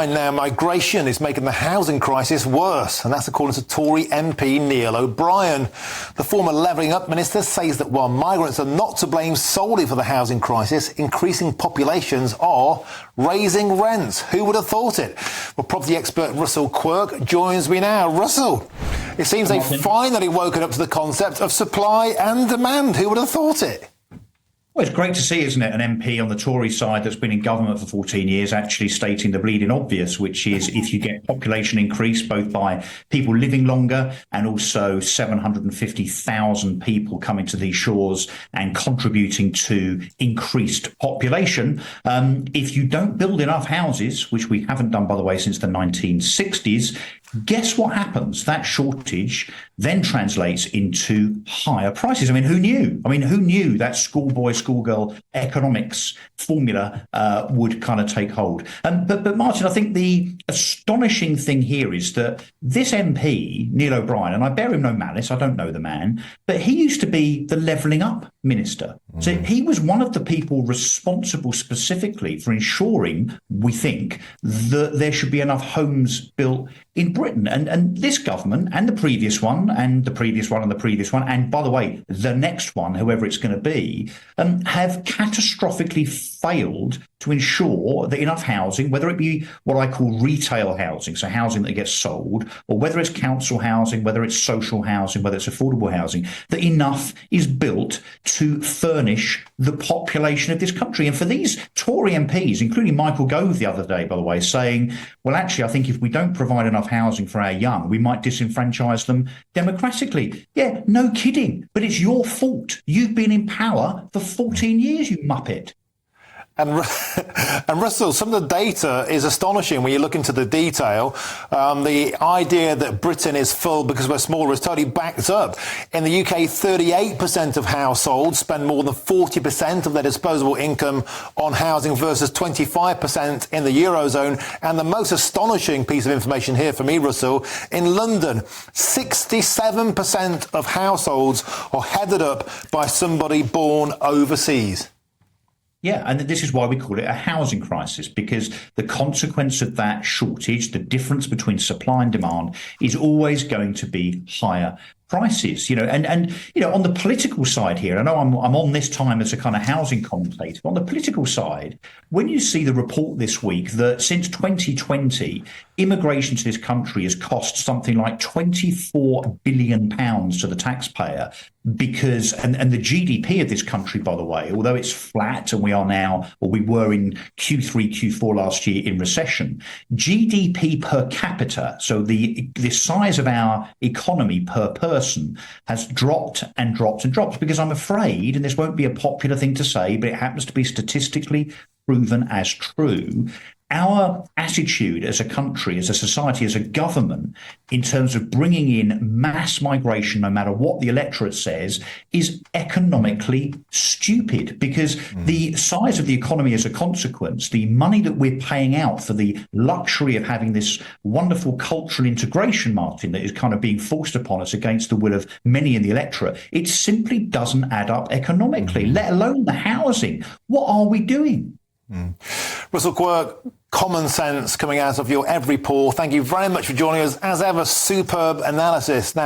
Now, migration is making the housing crisis worse, and that's according to Tory MP Neil O'Brien. The former Levelling Up minister says that while migrants are not to blame solely for the housing crisis, increasing populations are raising rents. Who would have thought it? Well, property expert Russell Quirk joins me now. Russell, it seems they've finally woken up to the concept of supply and demand. Who would have thought it? Well, it's great to see, isn't it, an MP on the Tory side that's been in government for 14 years actually stating the bleeding obvious, which is if you get population increase both by people living longer and also 750,000 people coming to these shores and contributing to increased population, if you don't build enough houses, which we haven't done, by the way, since the 1960s, guess what happens? That shortage then translates into higher prices. I mean, who knew? Who knew that schoolboy, schoolgirl economics formula would kind of take hold? But Martin, I think the astonishing thing here is that this MP, Neil O'Brien, and I bear him no malice, I don't know the man, but he used to be the Levelling Up minister. So he was one of the people responsible specifically for ensuring, we think, that there should be enough homes built in Britain. And this government and the previous one and the previous one and the previous one, and by the way, the next one, whoever it's going to be, have catastrophically failed to ensure that enough housing, whether it be what I call retail housing, so housing that gets sold, or whether it's council housing, whether it's social housing, whether it's affordable housing, that enough is built to furnish the population of this country. And for these Tory MPs, including Michael Gove the other day, by the way, saying, well, actually, I think if we don't provide enough housing for our young, we might disenfranchise them democratically. Yeah, no kidding. But it's your fault. You've been in power for 14 years, you muppet. And Russell, some of the data is astonishing when you look into the detail. The idea that Britain is full because we're smaller is totally backed up. In the UK, 38% of households spend more than 40% of their disposable income on housing versus 25% in the Eurozone. And the most astonishing piece of information here for me, Russell, in London, 67% of households are headed up by somebody born overseas. Yeah, and this is why we call it a housing crisis, because the consequence of that shortage, the difference between supply and demand, is always going to be higher prices, and on the political side here, I know I'm on this time as a kind of housing commentator, but on the political side, when you see the report this week that since 2020, immigration to this country has cost something like £24 billion to the taxpayer, because, and the GDP of this country, by the way, although it's flat and we were in Q3, Q4 last year in recession, GDP per capita, so the size of our economy per person, has dropped and dropped and dropped, because I'm afraid, and this won't be a popular thing to say, but it happens to be statistically proven as true, our attitude as a country, as a society, as a government, in terms of bringing in mass migration, no matter what the electorate says, is economically stupid, because the size of the economy as a consequence, the money that we're paying out for the luxury of having this wonderful cultural integration, Martin, that is kind of being forced upon us against the will of many in the electorate, it simply doesn't add up economically, let alone the housing. What are we doing? Russell Quirk, common sense coming out of your every pore. Thank you very much for joining us. As ever, superb analysis. Now,